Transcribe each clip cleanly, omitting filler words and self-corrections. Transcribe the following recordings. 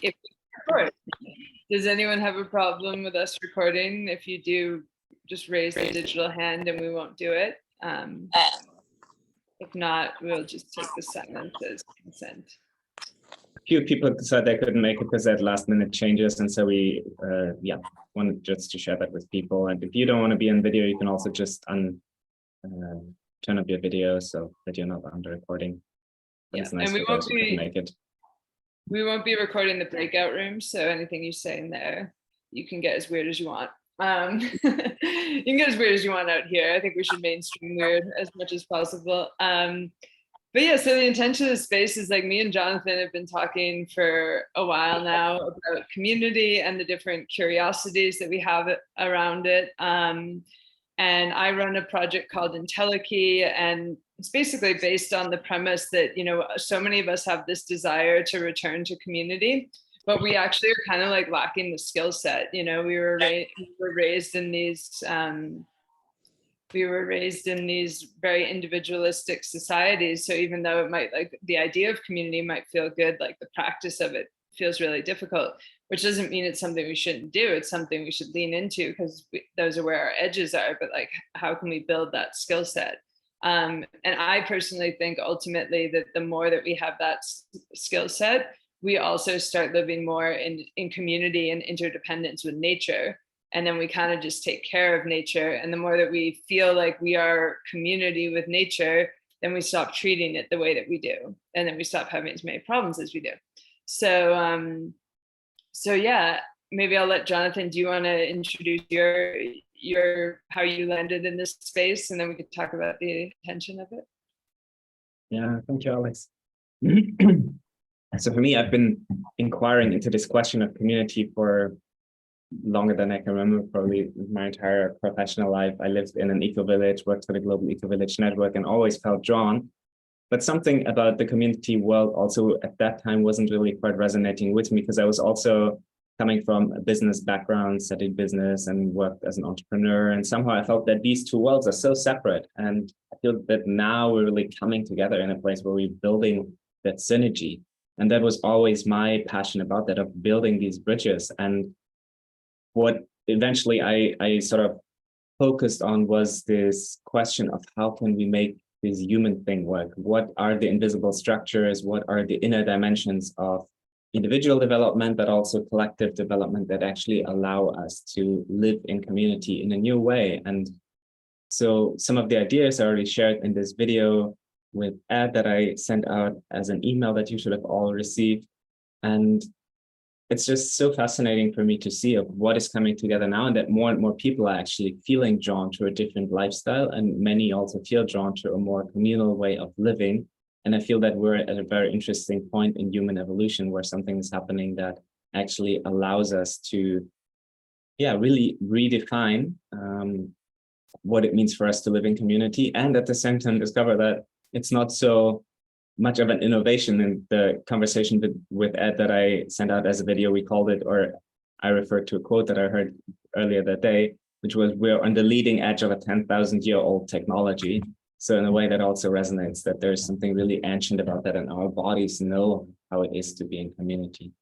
if we record. Does anyone have a problem with us recording? If you do, just raise the digital hand and we won't do it. If not, we'll just take the silence as consent. A few people said they couldn't make it because they had last minute changes, and so we wanted just to share that with people. And if you don't want to be in video, you can also just turn up your video so that you're not under recording. But Yeah, it's nice and we for those who couldn't make it. We won't be recording the breakout room, so anything you say in there, you can get as weird as you want. You can get as weird as you want out here. I think we should mainstream weird as much as possible. But yeah, so the intention of the space is like me and Jonathan have been talking for a while now about community and the different curiosities that we have around it. And I run a project called Entelechy, and it's basically based on the premise that, you know, so many of us have this desire to return to community, but we actually are kind of like lacking the skill set. You know, we were raised in these very individualistic societies. So even though it might, like, the idea of community might feel good, like the practice of it feels really difficult, which doesn't mean it's something we shouldn't do. It's something we should lean into because those are where our edges are. But like, how can we build that skill set? And I personally think ultimately that the more that we have that skill set, we also start living more in community and interdependence with nature. And then we kind of just take care of nature. And the more that we feel like we are community with nature, then we stop treating it the way that we do. And then we stop having as many problems as we do. So, so yeah, maybe I'll let Jonathan, do you want to introduce your how you landed in this space? And then we could talk about the intention of it. Yeah, thank you, Alex. So for me, I've been inquiring into this question of community for longer than I can remember, probably my entire professional life. I lived in an eco-village, worked for the Global Eco-Village Network, and always felt drawn. But something about the community world also at that time wasn't really quite resonating with me, because I was also coming from a business background, studied business and worked as an entrepreneur. And somehow I felt that these two worlds are so separate. And I feel that now we're really coming together in a place where we're building that synergy. And that was always my passion about that, of building these bridges. And what eventually I sort of focused on was this question of how can we make this human thing work? What are the invisible structures? What are the inner dimensions of individual development, but also collective development that actually allow us to live in community in a new way? And so some of the ideas I already shared in this video with Ed that I sent out as an email that you should have all received. And it's just so fascinating for me to see of what is coming together now, and that more and more people are actually feeling drawn to a different lifestyle, and many also feel drawn to a more communal way of living. And I feel that we're at a very interesting point in human evolution where something is happening that actually allows us to, really redefine what it means for us to live in community, and at the same time discover that it's not so much of an innovation. In the conversation with Ed that I sent out as a video, we called it, or I referred to a quote that I heard earlier that day, which was, we're on the leading edge of a 10,000-year-old technology. So in a way that also resonates, that there's something really ancient about that, and our bodies know how it is to be in community.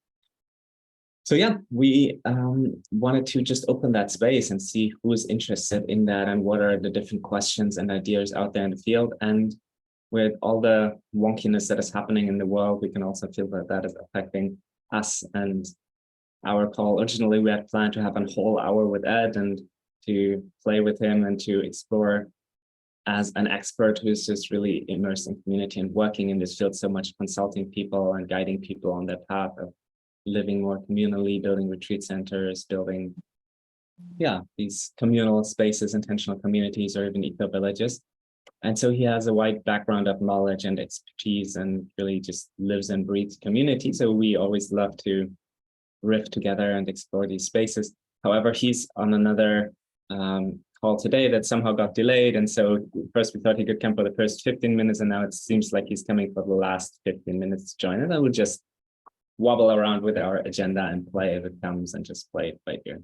So yeah, we wanted to just open that space and see who's interested in that and what are the different questions and ideas out there in the field. And with all the wonkiness that is happening in the world, we can also feel that that is affecting us and our call. Originally, we had planned to have a whole hour with Ed and to play with him and to explore as an expert who's just really immersed in community and working in this field so much, consulting people and guiding people on their path of living more communally, building retreat centers, building, these communal spaces, intentional communities, or even eco-villages. And so he has a wide background of knowledge and expertise and really just lives and breathes community. So we always love to riff together and explore these spaces. However, he's on another call today that somehow got delayed. And so first we thought he could come for the first 15 minutes, and now it seems like he's coming for the last 15 minutes to join. And I will just wobble around with our agenda and play if it comes, and just play it right here.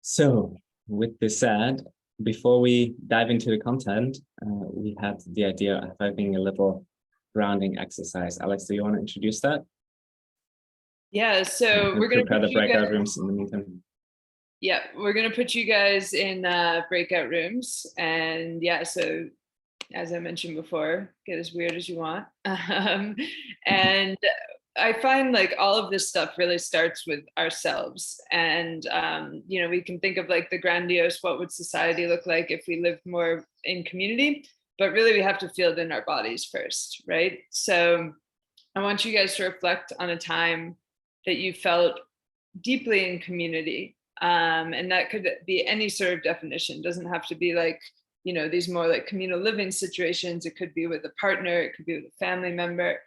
So with this said, before we dive into the content, we had the idea of having a little grounding exercise. Alex, do you want to introduce that? Yeah, so we're going to prepare the put you breakout guys, rooms in the meantime. yeah, we're going to put you guys in breakout rooms. And yeah, so as I mentioned before, get as weird as you want. And I find like all of this stuff really starts with ourselves. And, you know, we can think of like the grandiose, what would society look like if we lived more in community? But really, we have to feel it in our bodies first, right? So I want you guys to reflect on a time that you felt deeply in community. And that could be any sort of definition. It doesn't have to be like, you know, these more like communal living situations. It could be with a partner, it could be with a family member.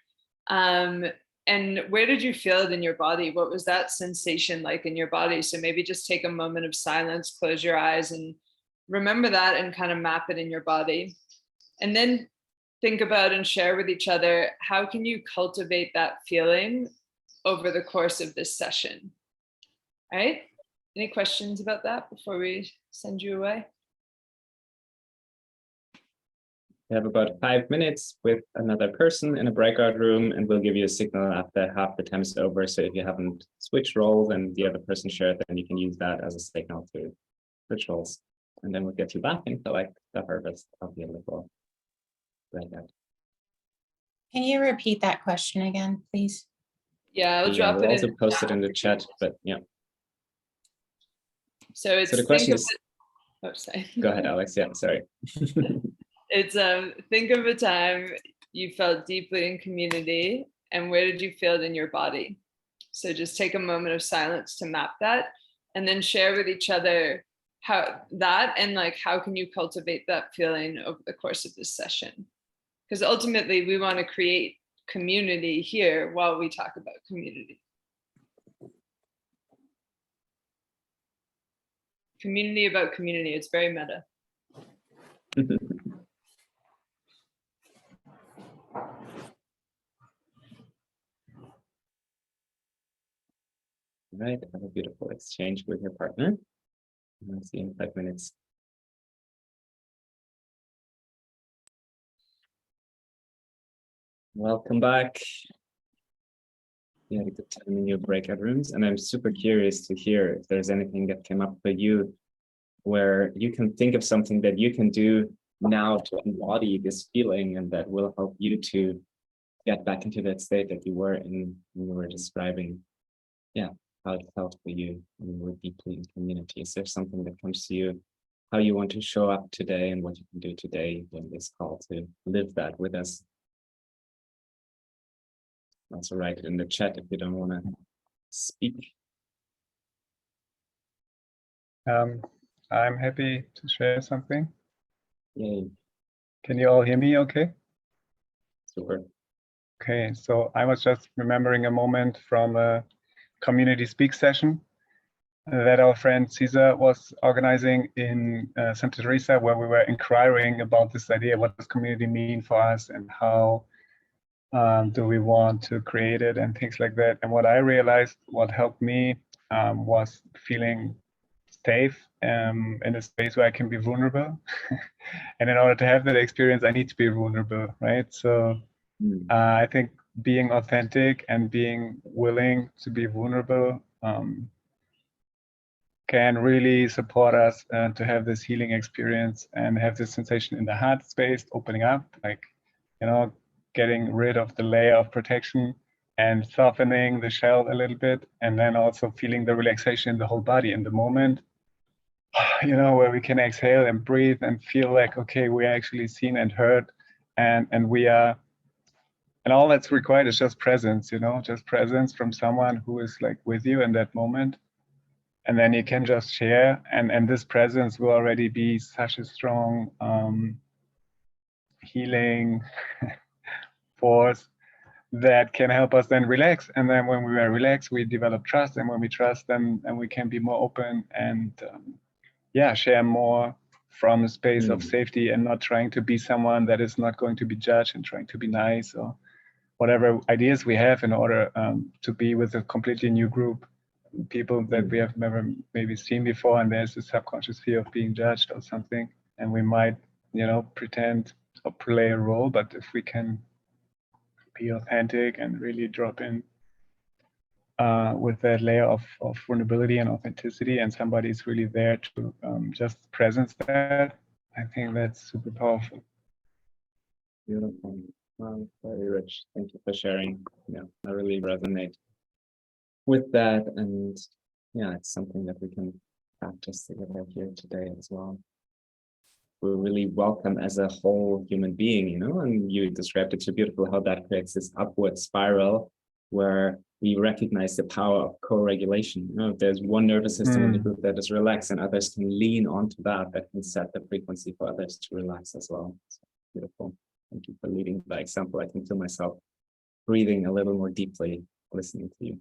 And where did you feel it in your body? What was that sensation like in your body? So maybe just take a moment of silence, close your eyes, and remember that and kind of map it in your body. And then think about and share with each other, how can you cultivate that feeling over the course of this session? All right. Any questions about that before we send you away? We have about 5 minutes with another person in a breakout room, and we'll give you a signal after half the time is over. So if you haven't switched roles and the other person shared, then you can use that as a signal to switch roles. And then we'll get you back and collect the harvest of the other role. Breakout. Can you repeat that question again, please? Yeah, I'll drop we'll it also in. post it in the chat, but yeah. So it's So the question is, oh, sorry. Go ahead, Alex. Yeah, sorry. It's think of a time you felt deeply in community, and where did you feel it in your body? So just take a moment of silence to map that, and then share with each other how that, and like how can you cultivate that feeling over the course of this session? Because ultimately we want to create community here while we talk about community. Community about community. It's very meta. Right, have a beautiful exchange with your partner. I'll see you in 5 minutes. Welcome back. You had a good time in your breakout rooms, and I'm super curious to hear if there's anything that came up for you where you can think of something that you can do now to embody this feeling, and that will help you to get back into that state that you were in when you were describing, yeah, how it felt for you when you were deeply in community. Is there something that comes to you, how you want to show up today and what you can do today in this call to live that with us? Also write it in the chat if you don't want to speak. I'm happy to share something. Yay. Can you all hear me okay? Super. Okay, so I was just remembering a moment from a community speak session that our friend Cesar was organizing in Santa Teresa, where we were inquiring about this idea, what does community mean for us, and how do we want to create it, and things like that. And what I realized, what helped me was feeling safe in a space where I can be vulnerable. And in order to have that experience, I need to be vulnerable, right? So I think being authentic and being willing to be vulnerable can really support us to have this healing experience and have this sensation in the heart space, opening up, like, you know, getting rid of the layer of protection and softening the shell a little bit, and then also feeling the relaxation in the whole body in the moment, you know, where we can exhale and breathe and feel like, okay, we're actually seen and heard, and we are, and all that's required is just presence, you know, just presence from someone who is like with you in that moment. And then you can just share, and this presence will already be such a strong healing force that can help us then relax. And then when we are relaxed, we develop trust, and when we trust, then we can be more open and yeah, share more from a space of safety, and not trying to be someone that is not going to be judged and trying to be nice or whatever ideas we have in order to be with a completely new group, people that we have never maybe seen before, and there's a subconscious fear of being judged or something, and we might, you know, pretend or play a role. But if we can be authentic and really drop in with that layer of vulnerability and authenticity, and somebody's really there to just presence that, I think that's super powerful. Beautiful. Wow, very rich. Thank you for sharing. Yeah, I really resonate with that. And yeah, it's something that we can practice together here today as well. We're really welcome as a whole human being, you know, and you described it so beautiful how that creates this upward spiral where we recognize the power of co-regulation. You know, if there's one nervous system in the group that is relaxed and others can lean onto that, that can set the frequency for others to relax as well. So beautiful. Thank you for leading by example. I can feel myself breathing a little more deeply listening to you.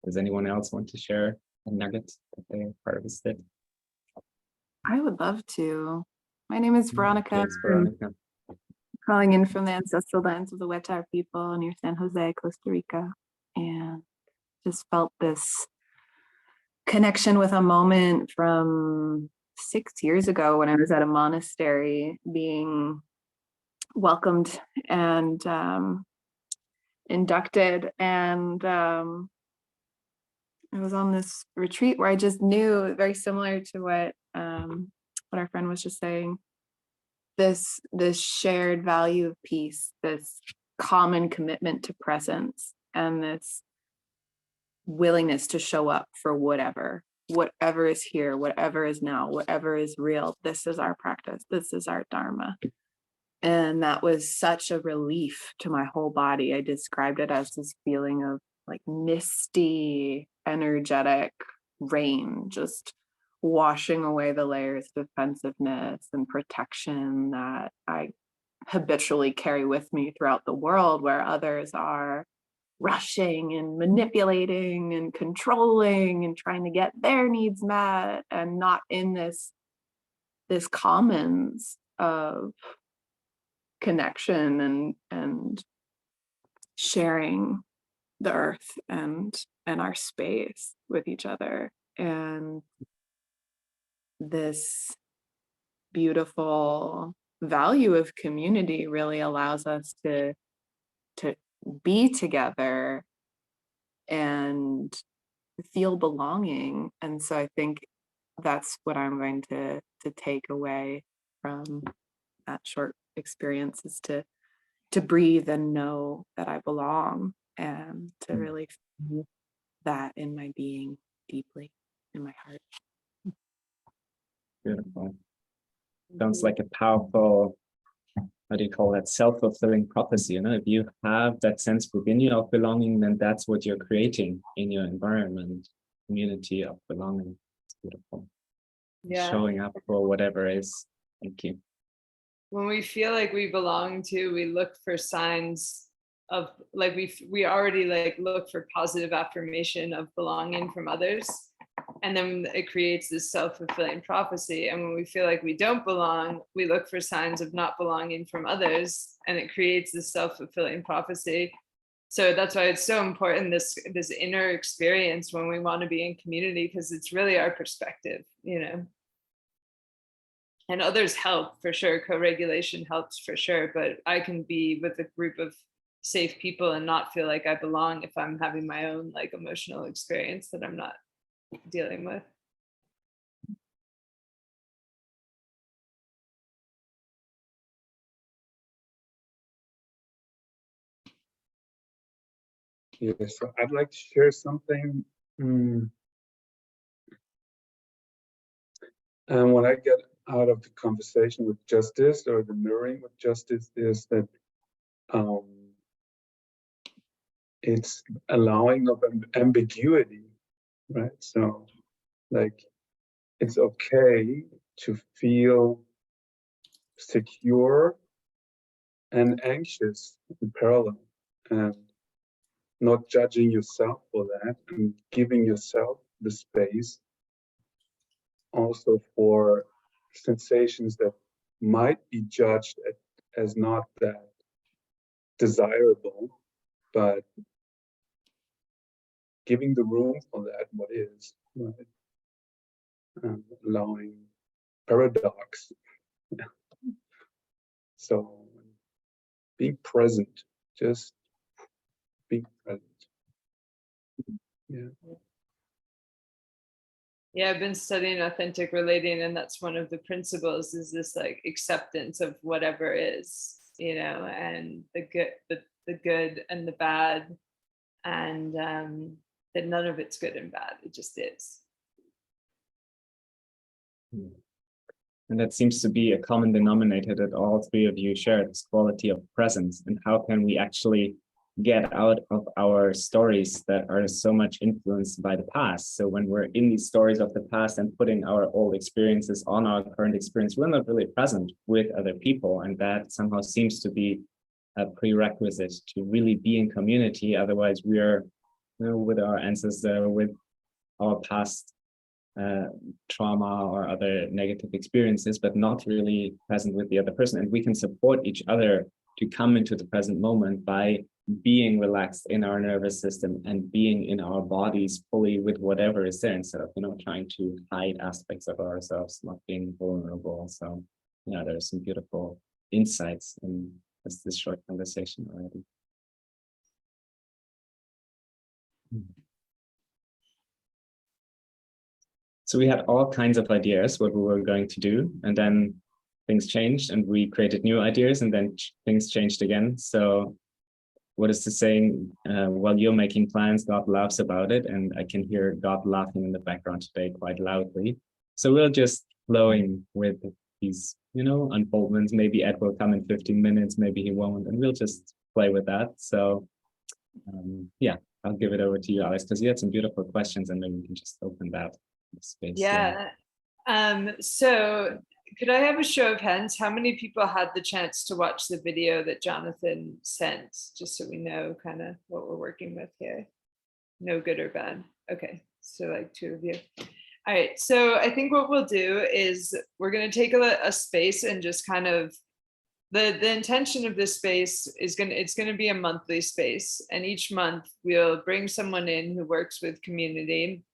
Does anyone else want to share a nugget that they harvested? I would love to. My name is Veronica. Thanks, Veronica. I'm calling in from the ancestral lands of the Wetar people near San Jose, Costa Rica, and just felt this connection with a moment from 6 years ago when I was at a monastery being welcomed and inducted, and I was on this retreat where I just knew, very similar to what our friend was just saying, this shared value of peace, this common commitment to presence, and this willingness to show up for whatever is here, whatever is now, whatever is real. This is our practice. This is our dharma. And that was such a relief to my whole body. I described it as this feeling of like misty, energetic rain, just washing away the layers of defensiveness and protection that I habitually carry with me throughout the world, where others are rushing and manipulating and controlling and trying to get their needs met, and not in this commons of connection and sharing the earth and our space with each other. And this beautiful value of community really allows us to be together and feel belonging. And so I think that's what I'm going to take away from that short experience, is to breathe and know that I belong, and to really feel that in my being deeply, in my heart. Beautiful. Sounds like a powerful, how do you call that, self-fulfilling prophecy. You know, if you have that sense within you of belonging, then that's what you're creating in your environment, community of belonging. It's beautiful. Yeah. Showing up for whatever is. Thank you. When we feel like we belong to, we look for signs of, like, we already like look for positive affirmation of belonging from others, and then it creates this self-fulfilling prophecy. And when we feel like we don't belong, we look for signs of not belonging from others, and it creates this self-fulfilling prophecy. So that's why it's so important, this inner experience when we want to be in community, because it's really our perspective, you know. And others help for sure. Co-regulation helps for sure, but I can be with a group of safe people and not feel like I belong if I'm having my own like emotional experience that I'm not dealing with. Yeah, so I'd like to share something. And what I get out of the conversation with justice, or the mirroring with justice, is that it's allowing of ambiguity, right? So like, it's okay to feel secure and anxious in parallel, and not judging yourself for that, and giving yourself the space also for sensations that might be judged as not that desirable, but giving the room for that, what is, right? Allowing paradox. So being present, just being present. Yeah. Yeah, I've been studying authentic relating, and that's one of the principles, is this like acceptance of whatever is, you know, and the good and the bad, and that none of it's good and bad, it just is. And that seems to be a common denominator that all three of you share, this quality of presence. And how can we actually get out of our stories that are so much influenced by the past? So when we're in these stories of the past and putting our old experiences on our current experience, we're not really present with other people. And that somehow seems to be a prerequisite to really be in community. Otherwise, we are, you know, with our ancestors, with our past trauma or other negative experiences, but not really present with the other person. And we can support each other to come into the present moment by being relaxed in our nervous system and being in our bodies fully with whatever is there, instead of, you know, trying to hide aspects of ourselves, not being vulnerable. So yeah, there's some beautiful insights in this short conversation already. So we had all kinds of ideas what we were going to do, and then things changed and we created new ideas, and then things changed again. So what is the saying? While you're making plans, God laughs about it. And I can hear God laughing in the background today quite loudly. So we're just flowing with these, you know, unfoldments. Maybe Ed will come in 15 minutes, maybe he won't, and we'll just play with that. So yeah, I'll give it over to you, Alex, because you had some beautiful questions, and then we can just open that space. Yeah. So could I have a show of hands? How many people had the chance to watch the video that Jonathan sent, just so we know kind of what we're working with here? No good or bad. Okay, so like 2 of you. All right, so I think what we'll do is we're going to take a space and just kind of, the intention of this space is it's going to be a monthly space, and each month we'll bring someone in who works with community,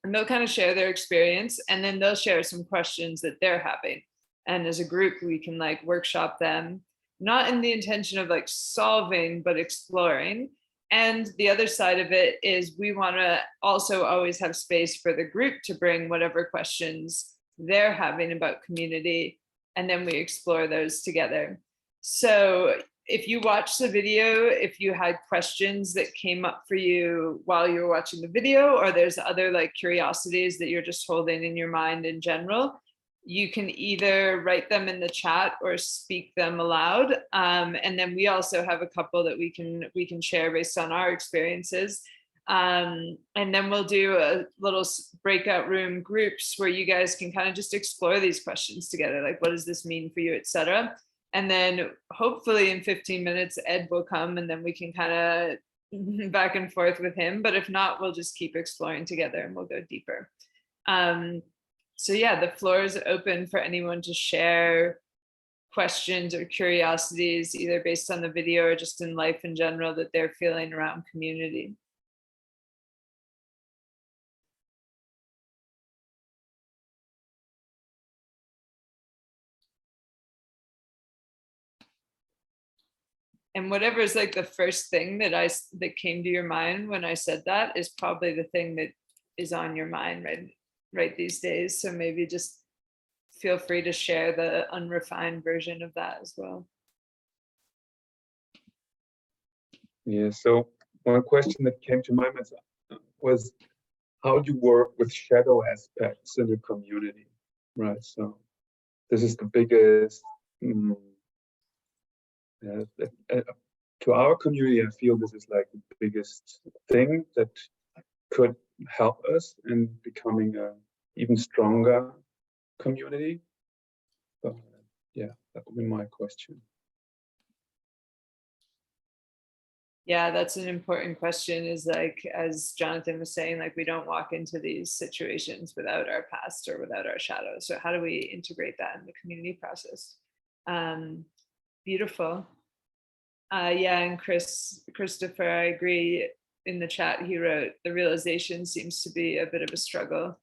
and they'll kind of share their experience, and then they'll share some questions that they're having. And as a group, we can like workshop them, not in the intention of like solving, but exploring. And the other side of it is we want to also always have space for the group to bring whatever questions they're having about community, and then we explore those together. So if you watch the video, if you had questions that came up for you while you were watching the video, or there's other like curiosities that you're just holding in your mind in general, you can either write them in the chat or speak them aloud. And then we also have a couple that we can share based on our experiences. And then we'll do a little breakout room groups where you guys can kind of just explore these questions together. Like, what does this mean for you, etc. And then hopefully in 15 minutes, Ed will come, and then we can kind of back and forth with him. But if not, we'll just keep exploring together and we'll go deeper. So yeah, the floor is open for anyone to share questions or curiosities, either based on the video or just in life in general, that they're feeling around community. And whatever is like the first thing that came to your mind when I said that is probably the thing that is on your mind right these days. So maybe just feel free to share the unrefined version of that as well. Yeah, so one question that came to my mind was how do you work with shadow aspects in the community, right? So this is the biggest, to our community, I feel this is like the biggest thing that could help us in becoming a even stronger community. But yeah, that would be my question. Yeah, that's an important question, is like, as Jonathan was saying, like we don't walk into these situations without our past or without our shadows. So how do we integrate that in the community process? Beautiful. Yeah, and Christopher, I agree. In the chat, he wrote, the realization seems to be a bit of a struggle.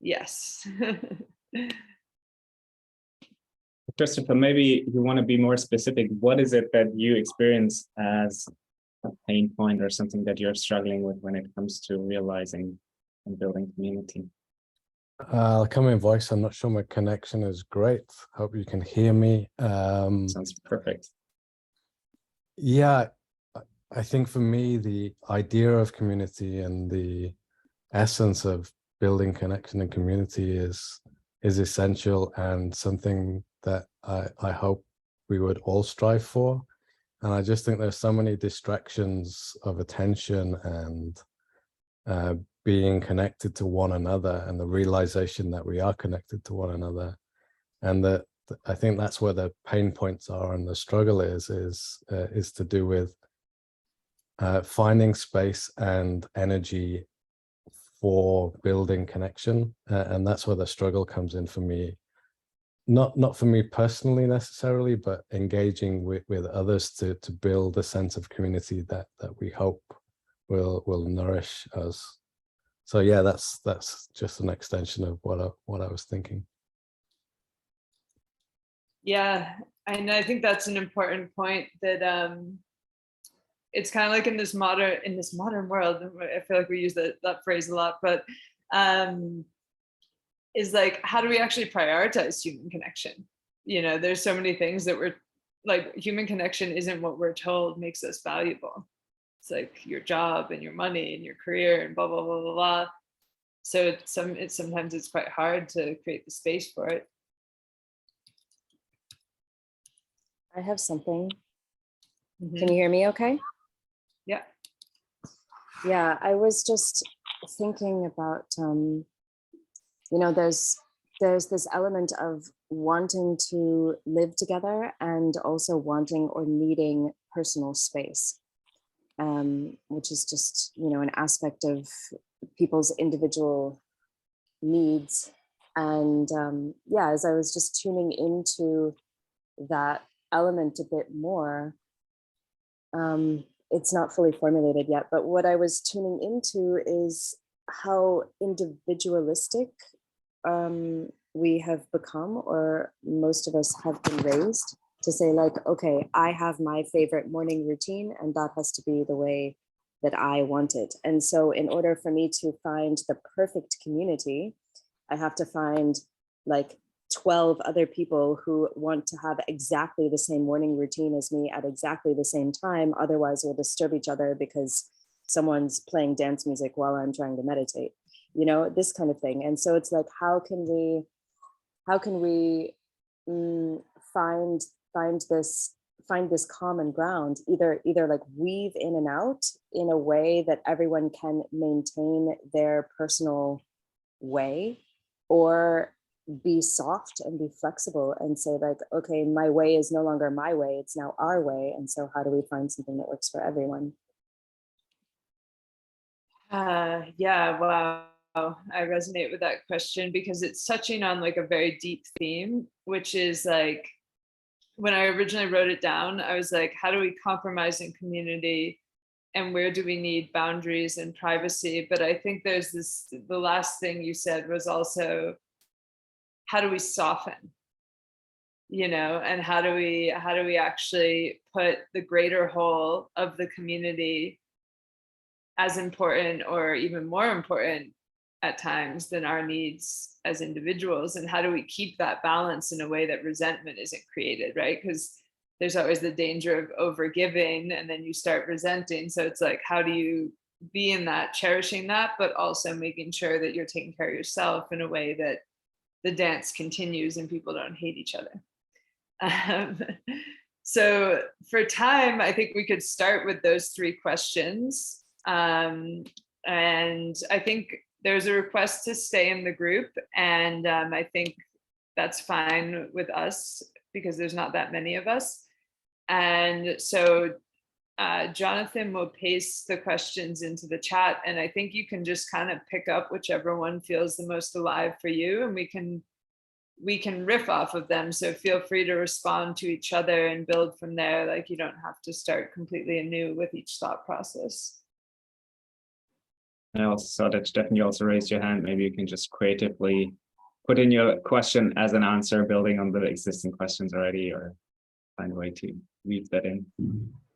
Yes. Christopher, maybe you want to be more specific. What is it that you experience as a pain point or something that you're struggling with when it comes to realizing and building community? I'll come in voice. I'm not sure my connection is great. Hope you can hear me. Sounds perfect. Yeah, I think for me, the idea of community and the essence of building connection and community is essential and something that I hope we would all strive for. And I just think there's so many distractions of attention and being connected to one another and the realization that we are connected to one another. And that I think that's where the pain points are and the struggle is to do with finding space and energy for building connection. And that's where the struggle comes in for me. Not for me personally necessarily, but engaging with others to build a sense of community that we hope will nourish us. So yeah, that's just an extension of what I was thinking. Yeah, and I think that's an important point that it's kind of like in this modern world. I feel like we use that phrase a lot, but is like, how do we actually prioritize human connection? You know, there's so many things that we're like, human connection isn't what we're told makes us valuable. It's like your job and your money and your career and blah, blah, blah, blah, blah. So sometimes it's quite hard to create the space for it. I have something. Mm-hmm. Can you hear me okay? Yeah. Yeah, I was just thinking about, you know, there's this element of wanting to live together and also wanting or needing personal space, which is just, you know, an aspect of people's individual needs. And yeah, as I was just tuning into that element a bit more, it's not fully formulated yet, but what I was tuning into is how individualistic we have become, or most of us have been raised to say like, okay, I have my favorite morning routine and that has to be the way that I want it. And so in order for me to find the perfect community, I have to find like 12 other people who want to have exactly the same morning routine as me at exactly the same time. Otherwise we'll disturb each other because someone's playing dance music while I'm trying to meditate, you know, this kind of thing. And so it's like, how can we find this common ground, either like weave in and out in a way that everyone can maintain their personal way, or be soft and be flexible and say like, okay, my way is no longer my way, it's now our way. And so how do we find something that works for everyone? Yeah, wow. I resonate with that question because it's touching on like a very deep theme, which is like, when I originally wrote it down, I was like, how do we compromise in community and where do we need boundaries and privacy? But I think there's the last thing you said was also, how do we soften, you know, and how do we actually put the greater whole of the community as important or even more important at times than our needs as individuals? And how do we keep that balance in a way that resentment isn't created, right? Because there's always the danger of overgiving and then you start resenting. So it's like, how do you be in that, cherishing that, but also making sure that you're taking care of yourself in a way that the dance continues and people don't hate each other. So for time, I think we could start with those 3 questions. And I think there's a request to stay in the group. And I think that's fine with us because there's not that many of us. And so Jonathan will paste the questions into the chat, and I think you can just kind of pick up whichever one feels the most alive for you, and we can riff off of them. So feel free to respond to each other and build from there. Like, you don't have to start completely anew with each thought process. I also saw that Stephanie also raised your hand. Maybe you can just creatively put in your question as an answer, building on the existing questions already, or find a way to weave that in.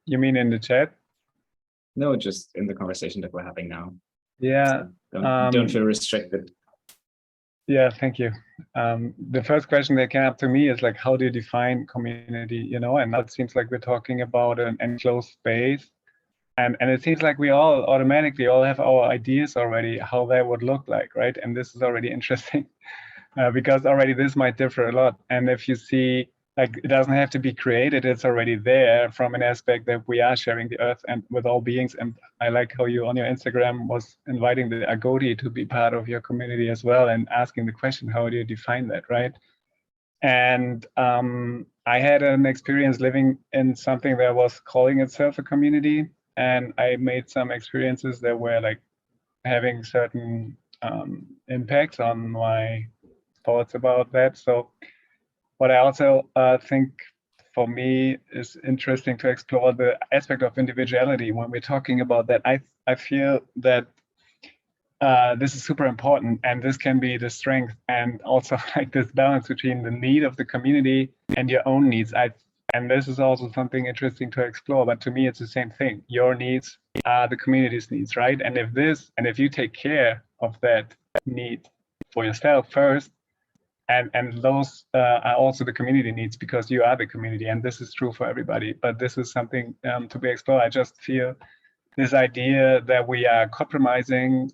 You mean in the chat? No, just in the conversation that we're having now. Yeah. So don't feel restricted. Yeah, thank you. The first question that came up to me is like, how do you define community, you know? And now it seems like we're talking about an enclosed space. And it seems like we all automatically all have our ideas already, how that would look like, right? And this is already interesting because already this might differ a lot. And if you see, like, it doesn't have to be created, it's already there from an aspect that we are sharing the earth and with all beings. And I like how you on your Instagram was inviting the Agodi to be part of your community as well and asking the question, how do you define that, right? And I had an experience living in something that was calling itself a community. And I made some experiences that were like having certain impacts on my thoughts about that. So what I also think for me is interesting to explore the aspect of individuality when we're talking about that. I feel that this is super important, and this can be the strength and also like this balance between the need of the community and your own needs. And this is also something interesting to explore, but to me, it's the same thing. Your needs are the community's needs, right? And if you take care of that need for yourself first, and those are also the community needs because you are the community, and this is true for everybody. But this is something to be explored. I just feel this idea that we are compromising,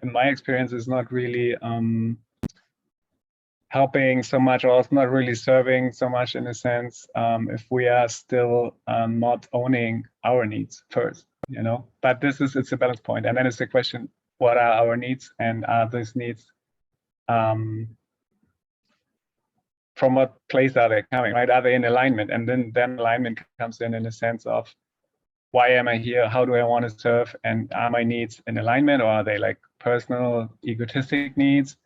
in my experience, is not really helping so much, or it's not really serving so much in a sense, if we are still not owning our needs first, you know. But it's a balance point, and then it's the question: what are our needs, and are these needs from what place are they coming, right? Are they in alignment? And then alignment comes in a sense of, why am I here? How do I want to serve? And are my needs in alignment, or are they like personal, egotistic needs?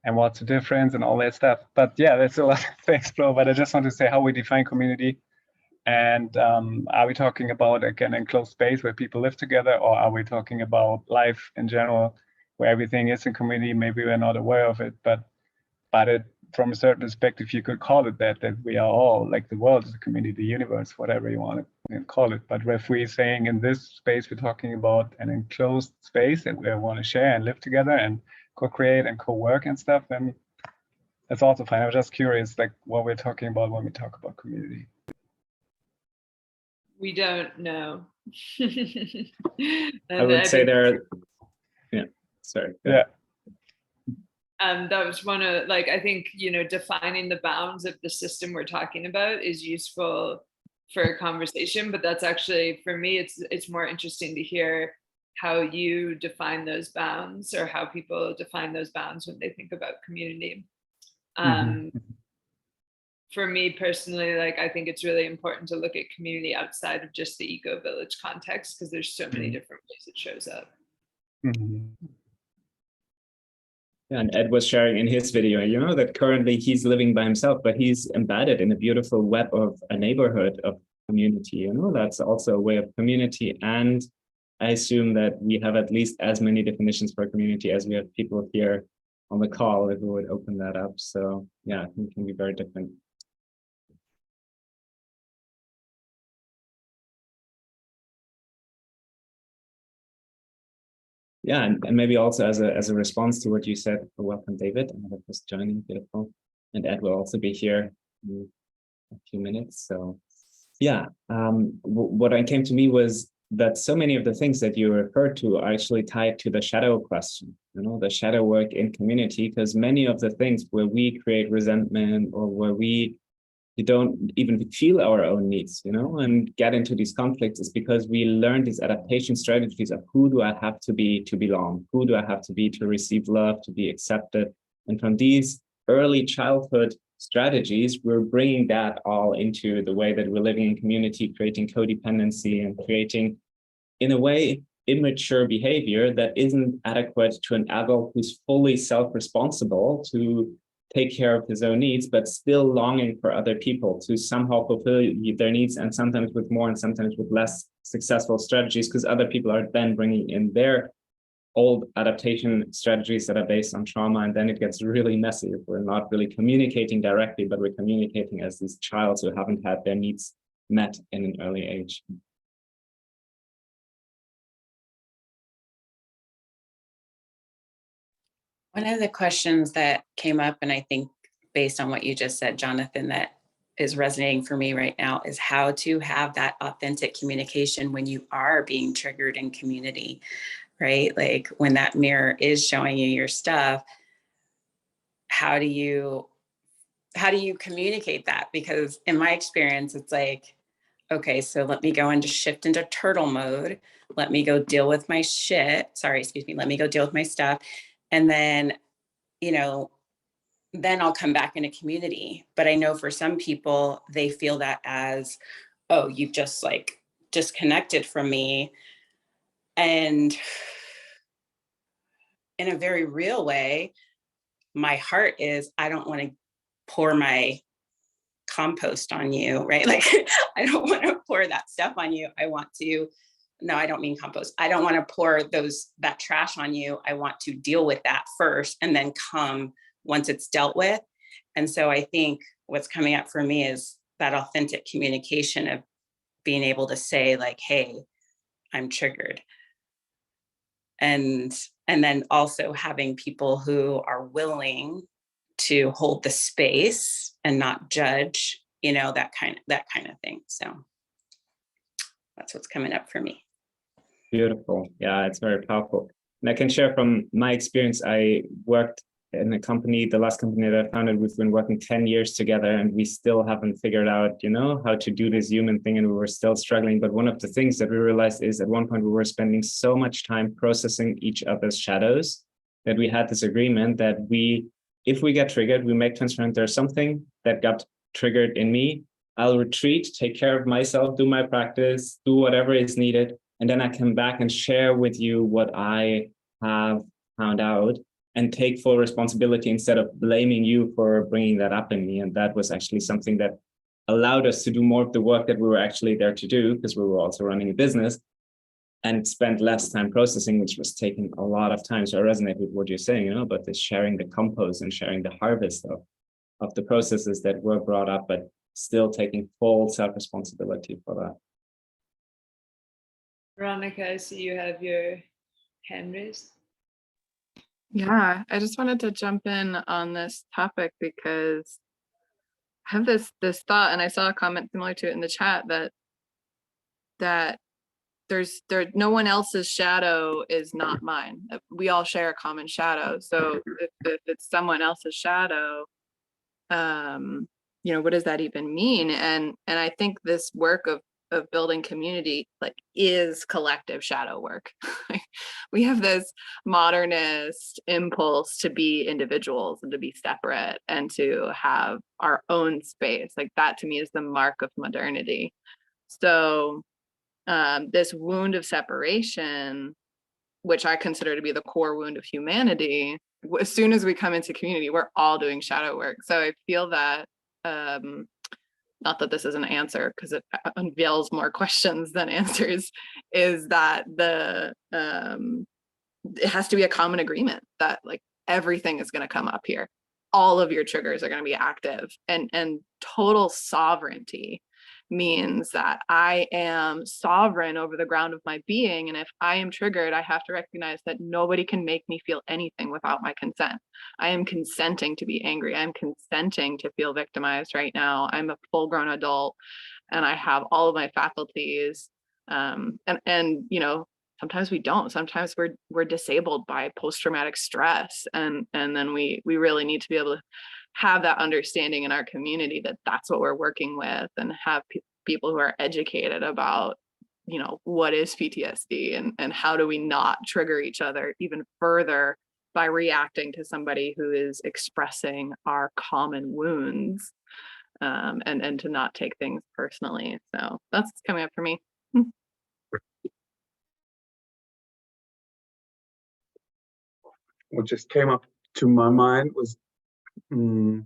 And what's the difference and all that stuff? But yeah, that's a lot to explore. But I just want to say how we define community. And are we talking about, again, enclosed space where people live together, or are we talking about life in general, where everything is in community? Maybe we're not aware of it, but it, from a certain perspective, you could call it that we are all, like, the world is a community, the universe, whatever you want to call it. But if we're saying in this space, we're talking about an enclosed space that we want to share and live together and co-create and co-work and stuff, then that's also fine. I was just curious, like, what we're talking about when we talk about community. We don't know. I would say sorry. Yeah. That was one of, like, I think, you know, defining the bounds of the system we're talking about is useful for a conversation, but that's actually, for me, it's more interesting to hear how you define those bounds, or how people define those bounds when they think about community. For me personally, like, I think it's really important to look at community outside of just the eco-village context, because there's so many different ways it shows up. Yeah, and Ed was sharing in his video, you know, that currently he's living by himself, but he's embedded in a beautiful web of a neighborhood of community. You know, that's also a way of community. And I assume that we have at least as many definitions for community as we have people here on the call, if we would open that up. So yeah, I think it can be very different. Yeah, and maybe also as a response to what you said, welcome David, and just joining, beautiful. And Ed will also be here in a few minutes. So yeah, what came to me was that so many of the things that you referred to are actually tied to the shadow question, you know, the shadow work in community, because many of the things where we create resentment, or where we don't even feel our own needs, you know, and get into these conflicts, is because we learn these adaptation strategies of who do I have to be to belong? Who do I have to be to receive love, to be accepted? And from these early childhood strategies, we're bringing that all into the way that we're living in community, creating codependency and creating, in a way, immature behavior that isn't adequate to an adult who's fully self-responsible to take care of his own needs, but still longing for other people to somehow fulfill their needs, and sometimes with more and sometimes with less successful strategies, because other people are then bringing in their old adaptation strategies that are based on trauma, and then it gets really messy if we're not really communicating directly, but we're communicating as these childs who haven't had their needs met in an early age. One of the questions that came up, and I think based on what you just said, Jonathan, that is resonating for me right now, is how to have that authentic communication when you are being triggered in community, right? Like when that mirror is showing you your stuff, how do you communicate that? Because in my experience, it's like, okay, so let me go into shift into turtle mode. Let me go deal with my shit. Sorry, excuse me. Let me go deal with my stuff. And then, you know, then I'll come back into community. But I know for some people, they feel that as, oh, you've just like disconnected from me. And in a very real way, my heart is, I don't want to pour my compost on you, right? Like, I don't want to pour that stuff on you. I want to, no, I don't mean compost. I don't want to pour that trash on you. I want to deal with that first and then come once it's dealt with. And so I think what's coming up for me is that authentic communication of being able to say like, hey, I'm triggered. And then also having people who are willing to hold the space and not judge, you know, that kind of thing. So that's what's coming up for me. Beautiful. Yeah, it's very powerful. And I can share from my experience, I worked in a company, the last company that I founded, we've been working 10 years together and we still haven't figured out, you know, how to do this human thing, and we were still struggling. But one of the things that we realized is at one point we were spending so much time processing each other's shadows that we had this agreement that if we get triggered, we make transparent, there's something that got triggered in me. I'll retreat, take care of myself, do my practice, do whatever is needed. And then I come back and share with you what I have found out and take full responsibility instead of blaming you for bringing that up in me. And that was actually something that allowed us to do more of the work that we were actually there to do, because we were also running a business, and spent less time processing, which was taking a lot of time. So I resonate with what you're saying, you know, about this sharing the compost and sharing the harvest of the processes that were brought up, but still taking full self-responsibility for that. Veronica, I see you have your hand raised. Yeah, I just wanted to jump in on this topic because I have this thought, and I saw a comment similar to it in the chat, that no one else's shadow is not mine. We all share a common shadow. So if it's someone else's shadow, you know, what does that even mean? And I think this work of building community like is collective shadow work. We have this modernist impulse to be individuals and to be separate and to have our own space. Like that to me is the mark of modernity. So this wound of separation, which I consider to be the core wound of humanity, as soon as we come into community, we're all doing shadow work. So I feel that, not that this is an answer because it unveils more questions than answers, is that it has to be a common agreement that like everything is going to come up here. All of your triggers are going to be active, and total sovereignty means that I am sovereign over the ground of my being. And if I am triggered, I have to recognize that nobody can make me feel anything without my consent. I am consenting to be angry. I'm consenting to feel victimized right now. I'm a full-grown adult and I have all of my faculties. And you know, sometimes we don't. Sometimes we're disabled by post-traumatic stress. And then we really need to be able to have that understanding in our community that that's what we're working with, and have people who are educated about, you know, what is PTSD and how do we not trigger each other even further by reacting to somebody who is expressing our common wounds, and to not take things personally. So that's coming up for me. What just came up to my mind was being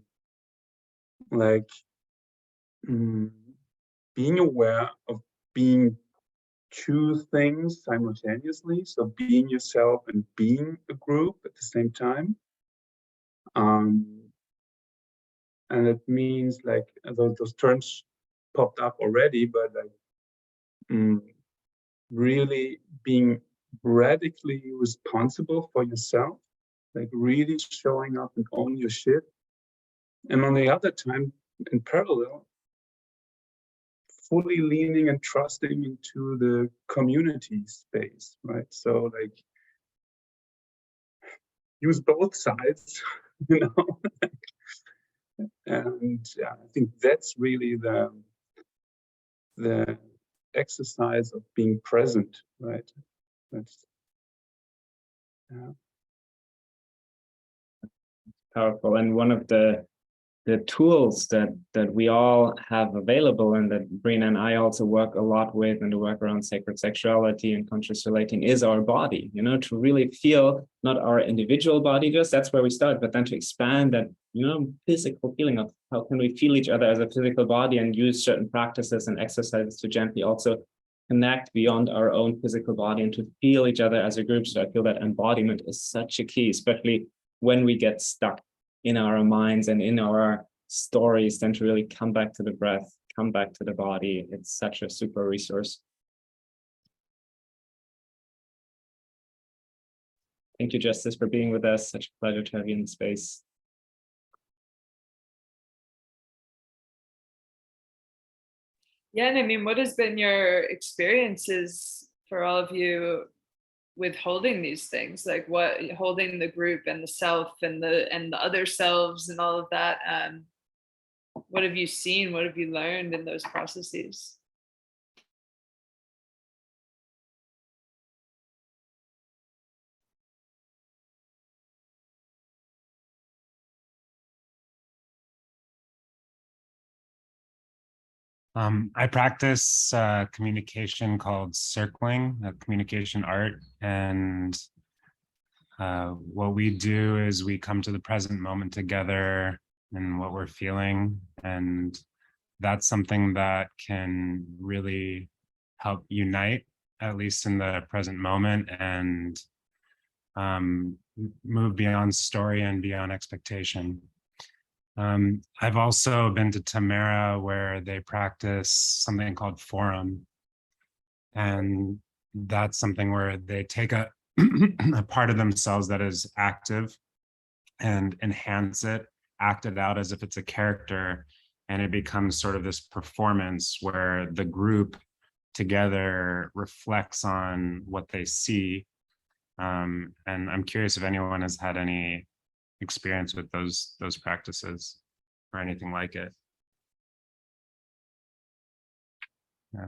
aware of being two things simultaneously. So being yourself and being a group at the same time. And it means like those terms popped up already, but like really being radically responsible for yourself, like really showing up and own your shit. And on the other time, in parallel, fully leaning and trusting into the community space, right? So like use both sides, you know. And yeah, I think that's really the exercise of being present, right? That's Powerful. And one of the tools that we all have available, and that Brina and I also work a lot with, and the work around sacred sexuality and conscious relating, is our body, you know, to really feel not our individual body, just that's where we start, but then to expand that, you know, physical feeling of how can we feel each other as a physical body, and use certain practices and exercises to gently also connect beyond our own physical body and to feel each other as a group. So I feel that embodiment is such a key, especially when we get stuck in our minds and in our stories, then to really come back to the breath, come back to the body. It's such a super resource. Thank you, Justice, for being with us. Such a pleasure to have you in the space. Yeah, and I mean, what has been your experiences for all of you with holding these things, like holding the group and the self and the other selves and all of that? What have you seen? What have you learned in those processes? I practice communication called circling, a communication art. And what we do is we come to the present moment together and what we're feeling. And that's something that can really help unite, at least in the present moment, and move beyond story and beyond expectation. I've also been to Tamara, where they practice something called forum. And that's something where they take a part of themselves that is active and enhance it, act it out as if it's a character, and it becomes sort of this performance where the group together reflects on what they see. And I'm curious if anyone has had any experience with those practices or anything like it. Yeah.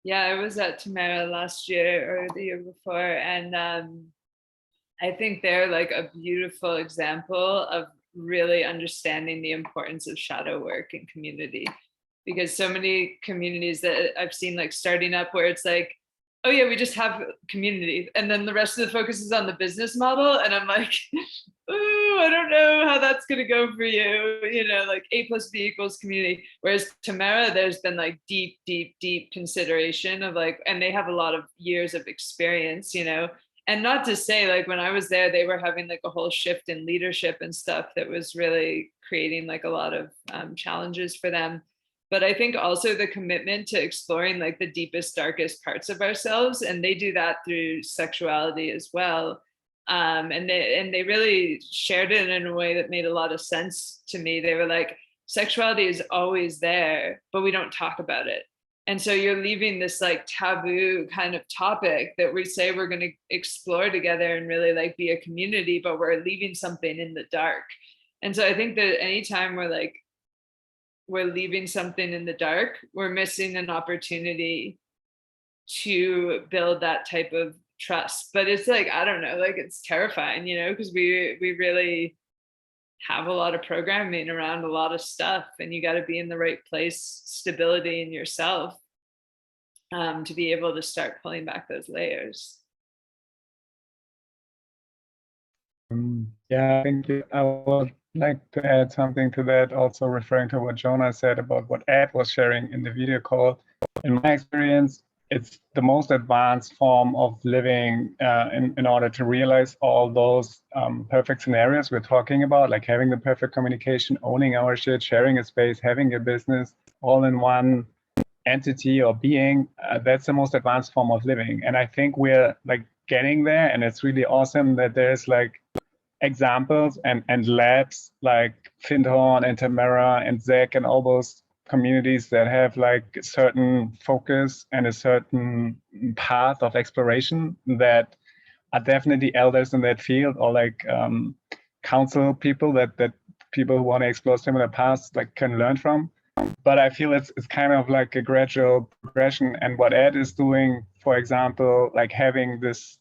Yeah, I was at Tamara last year or the year before, and I think they're like a beautiful example of really understanding the importance of shadow work in community, because so many communities that I've seen like starting up where it's like, oh yeah, we just have community, and then the rest of the focus is on the business model, and I'm like, ooh, I don't know how that's gonna go for you, you know, like A plus B equals community. Whereas Tamara, there's been like deep consideration of like, and they have a lot of years of experience, you know. And not to say like when I was there, they were having like a whole shift in leadership and stuff that was really creating like a lot of challenges for them. But I think also the commitment to exploring like the deepest, darkest parts of ourselves, and they do that through sexuality as well. And they really shared it in a way that made a lot of sense to me. They were like, sexuality is always there, but we don't talk about it. And so you're leaving this like taboo kind of topic that we say we're going to explore together and really like be a community, but we're leaving something in the dark. And so I think that anytime we're leaving something in the dark, we're missing an opportunity to build that type of trust. But it's like, I don't know, like it's terrifying, you know, because we really have a lot of programming around a lot of stuff, and you got to be in the right place, stability in yourself, to be able to start pulling back those layers. Yeah, thank you. I was like to add something to that, also referring to what Jonah said about what Ed was sharing in the video call. In my experience, it's the most advanced form of living in order to realize all those perfect scenarios we're talking about, like having the perfect communication, owning our shit, sharing a space, having a business, all in one entity or being. That's the most advanced form of living. And I think we're like getting there, and it's really awesome that there's like examples and labs like Findhorn and Tamara and Zach and all those communities that have like a certain focus and a certain path of exploration that are definitely elders in that field, or like counsel people that people who want to explore similar paths like can learn from. But I feel it's kind of like a gradual progression. And what Ed is doing, for example, like having this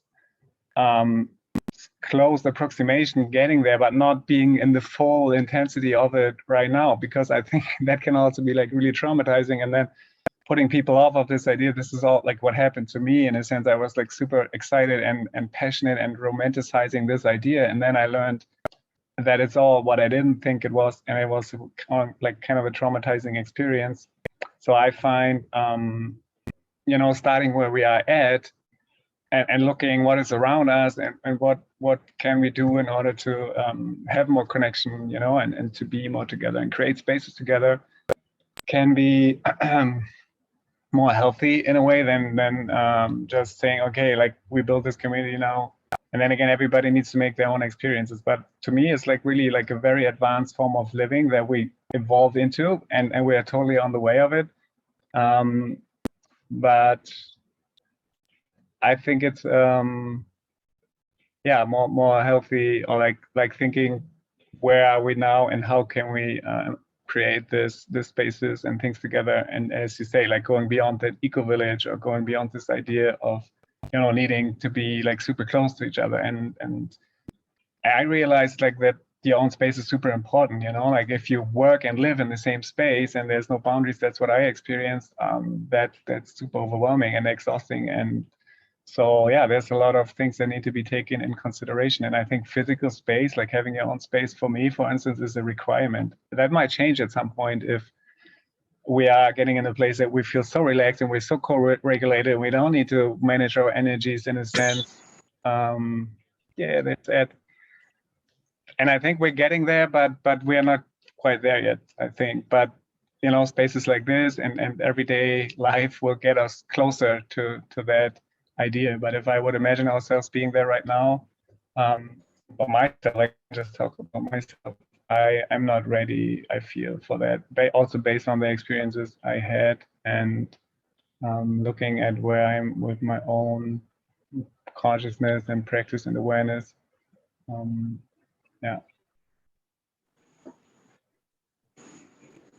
close approximation, getting there, but not being in the full intensity of it right now, because I think that can also be like really traumatizing, and then putting people off of this idea. This is all like what happened to me in a sense. I was like super excited and passionate and romanticizing this idea, and then I learned that it's all what I didn't think it was, and it was like kind of a traumatizing experience. So I find you know, starting where we are at, and looking what is around us, and what can we do in order to have more connection, you know, and to be more together and create spaces together, can be more healthy in a way than just saying, okay, like we build this community now, and then again everybody needs to make their own experiences. But to me, it's like really like a very advanced form of living that we evolved into, and we are totally on the way of it. But I think it's yeah, more healthy, or like thinking where are we now and how can we create this spaces and things together. And as you say, like going beyond that eco village, or going beyond this idea of, you know, needing to be like super close to each other. And I realized like that your own space is super important, you know, like if you work and live in the same space and there's no boundaries, that's what I experienced. That's super overwhelming and exhausting. And so, yeah, there's a lot of things that need to be taken in consideration. And I think physical space, like having your own space, for me, for instance, is a requirement. That might change at some point if we are getting in a place that we feel so relaxed and we're so co-regulated, and we don't need to manage our energies in a sense. Yeah, that's it. And I think we're getting there, but we are not quite there yet, I think. But, you know, spaces like this and everyday life will get us closer to that idea. But if I would imagine ourselves being there right now, for myself, like just talk about myself, I'm not ready, I feel, for that. Also based on the experiences I had, and looking at where I'm with my own consciousness and practice and awareness. Yeah.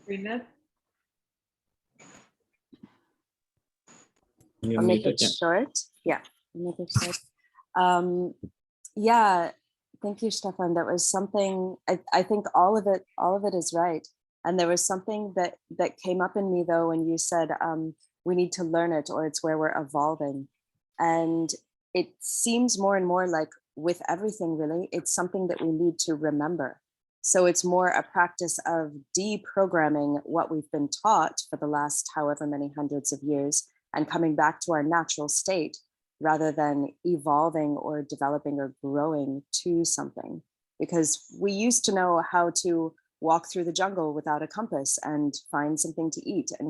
Rena? I'll make it short. Yeah, I'll make it short. Yeah, thank you, Stefan. That was something, I think all of it is right. And there was something that came up in me though, when you said we need to learn it, or it's where we're evolving. And it seems more and more like with everything really, it's something that we need to remember. So it's more a practice of deprogramming what we've been taught for the last however many hundreds of years, and coming back to our natural state, rather than evolving or developing or growing to something. Because we used to know how to walk through the jungle without a compass and find something to eat. And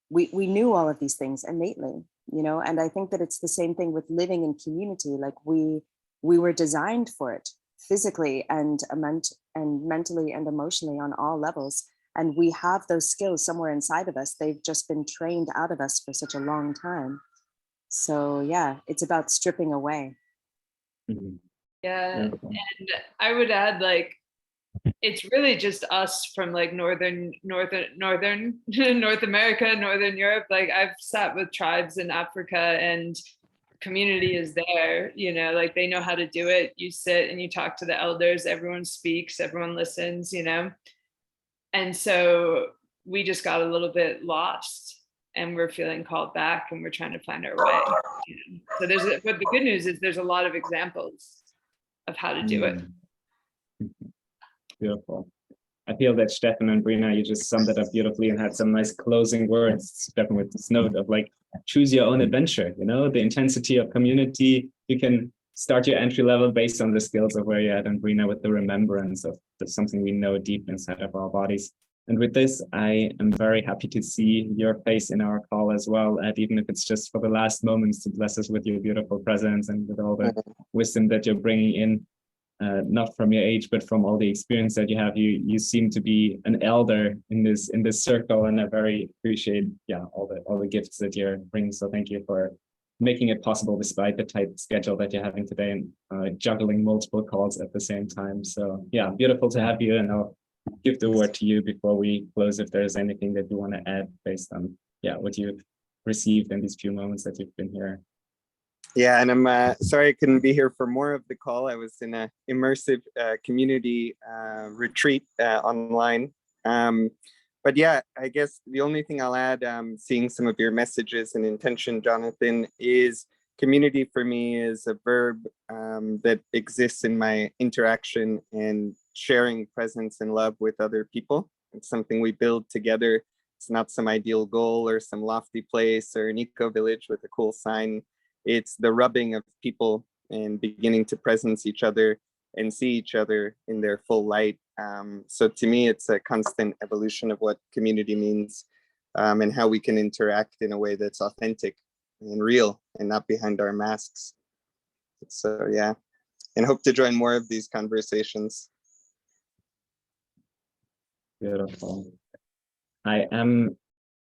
we knew all of these things innately, you know. And I think that it's the same thing with living in community. Like we were designed for it physically and mentally and emotionally on all levels. And we have those skills somewhere inside of us. They've just been trained out of us for such a long time. So yeah, it's about stripping away. Yeah, and I would add, like, it's really just us from like North America, Northern Europe. Like I've sat with tribes in Africa, and community is there, you know, like they know how to do it. You sit and you talk to the elders, everyone speaks, everyone listens, you know. And so we just got a little bit lost, and we're feeling called back, and we're trying to find our way. You know? So but the good news is there's a lot of examples of how to do it. beautiful. I feel that Stefan and Brina, you just summed it up beautifully and had some nice closing words, Stefan, with this note of like, choose your own adventure, you know, the intensity of community. You can start your entry level based on the skills of where you're at, and Brina with the remembrance of something we know deep inside of our bodies. And with this, I am very happy to see your face in our call as well, and even if it's just for the last moments, to bless us with your beautiful presence and with all the wisdom that you're bringing in. Not from your age, but from all the experience that you have. You seem to be an elder in this circle, and I very appreciate all the gifts that you're bringing. So thank you for making it possible despite the tight schedule that you're having today, and juggling multiple calls at the same time. So yeah, beautiful to have you, and I'll give the word to you before we close if there's anything that you want to add based on what you've received in these few moments that you've been here. Yeah, and I'm sorry I couldn't be here for more of the call. I was in an immersive community retreat online. But yeah, I guess the only thing I'll add, seeing some of your messages and intention, Jonathan, is community for me is a verb that exists in my interaction and sharing presence and love with other people. It's something we build together. It's not some ideal goal or some lofty place or an eco-village with a cool sign. It's the rubbing of people and beginning to presence each other and see each other in their full light. So to me, it's a constant evolution of what community means and how we can interact in a way that's authentic and real and not behind our masks. So yeah, and hope to join more of these conversations. Beautiful. I am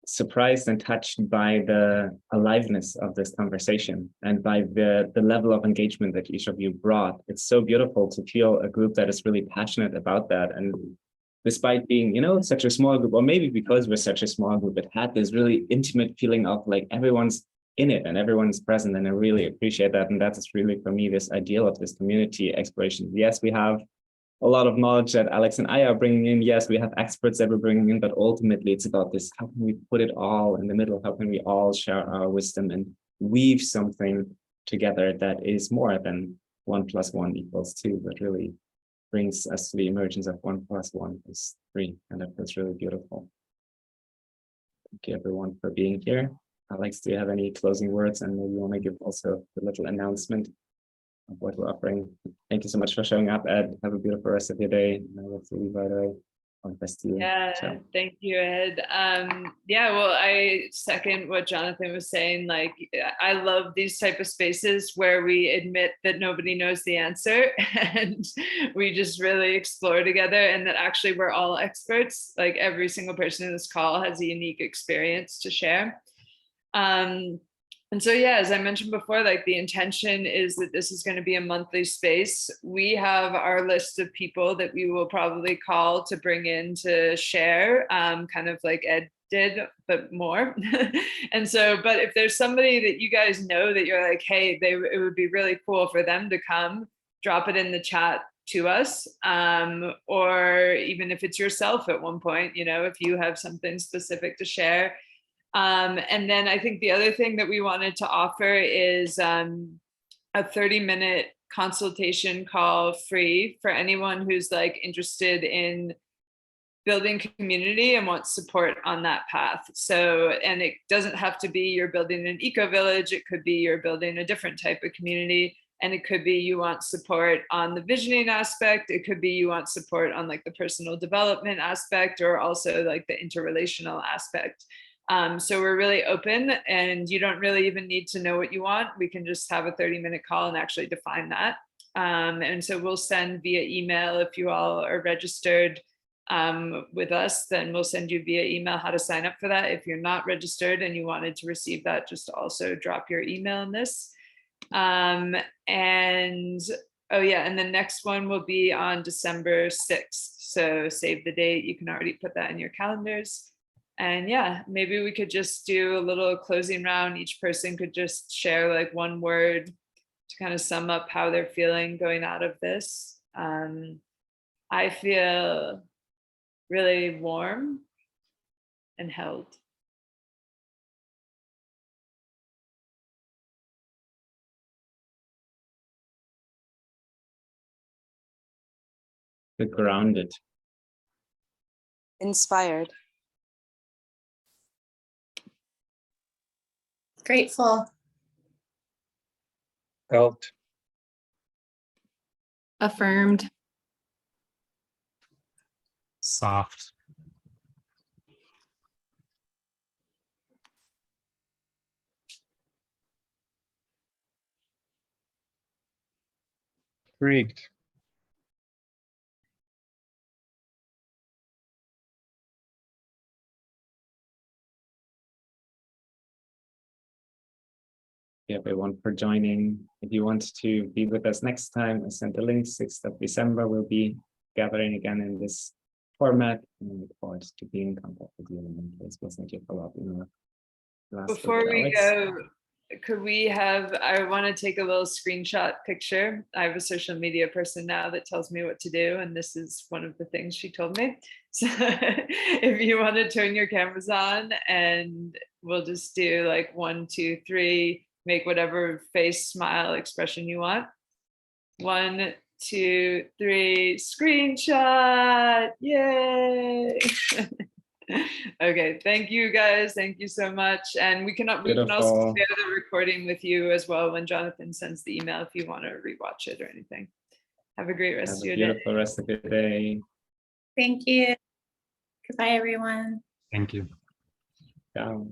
surprised and touched by the aliveness of this conversation and by the level of engagement that each of you brought. It's so beautiful to feel a group that is really passionate about that. And despite being, such a small group, or maybe because we're such a small group, it had this really intimate feeling of like everyone's in it and everyone's present. And I really appreciate that. And that is really, for me, this ideal of this community exploration. Yes, we have a lot of knowledge that Alex and I are bringing in. Yes, we have experts that we're bringing in, but ultimately it's about this: how can we put it all in the middle? How can we all share our wisdom and weave something together that is more than 1 + 1 = 2, but really brings us to the emergence of 1 + 1 = 3. And that's really beautiful. Thank you everyone for being here. Alex, do you have any closing words? And maybe you want to give also a little announcement of what we're offering. Thank you so much for showing up, Ed. Have a beautiful rest of your day. And I will see you right away. All the best to you. Yeah, Ciao. thank you, Ed. Well, I second what Jonathan was saying. Like, I love these type of spaces where we admit that nobody knows the answer and we just really explore together, and that actually we're all experts. Like, every single person in this call has a unique experience to share. And so, as I mentioned before, like, the intention is that this is going to be a monthly space. We have our list of people that we will probably call to bring in to share, kind of like Ed did, but more. And so, but if there's somebody that you guys know that you're like, hey, it would be really cool for them to come, drop it in the chat to us. Or even if it's yourself at one point, if you have something specific to share. And then I think the other thing that we wanted to offer is a 30-minute consultation call, free, for anyone who's like interested in building community and wants support on that path. So, and it doesn't have to be you're building an eco-village, it could be you're building a different type of community, and it could be you want support on the visioning aspect, it could be you want support on like the personal development aspect, or also like the interrelational aspect. So we're really open, and you don't really even need to know what you want. We can just have a 30-minute call and actually define that. And so we'll send via email. If you all are registered with us, then we'll send you via email how to sign up for that. If you're not registered and you wanted to receive that, just also drop your email in this. And the next one will be on December 6th. So save the date. You can already put that in your calendars. And maybe we could just do a little closing round. Each person could just share like one word to kind of sum up how they're feeling going out of this. I feel really warm and held. Feel grounded. Inspired. Grateful. Helped. Affirmed. Soft. Freaked. Everyone for joining. If you want to be with us next time, I sent the link. 6th of December, we'll be gathering again in this format, and I look forward to being in contact with you. And please send you a follow-up email. Before we go, could we have, I want to take a little screenshot picture. I have a social media person now that tells me what to do, and this is one of the things she told me. So if you want to turn your cameras on, and we'll just do like 1, 2, 3, make whatever face, smile, expression you want. 1, 2, 3, screenshot, yay. Okay, thank you guys, thank you so much. And we can also share the recording with you as well when Jonathan sends the email if you want to rewatch it or anything. Have a great rest of your day. Beautiful rest of your day. Thank you. Goodbye, everyone. Thank you. Ciao.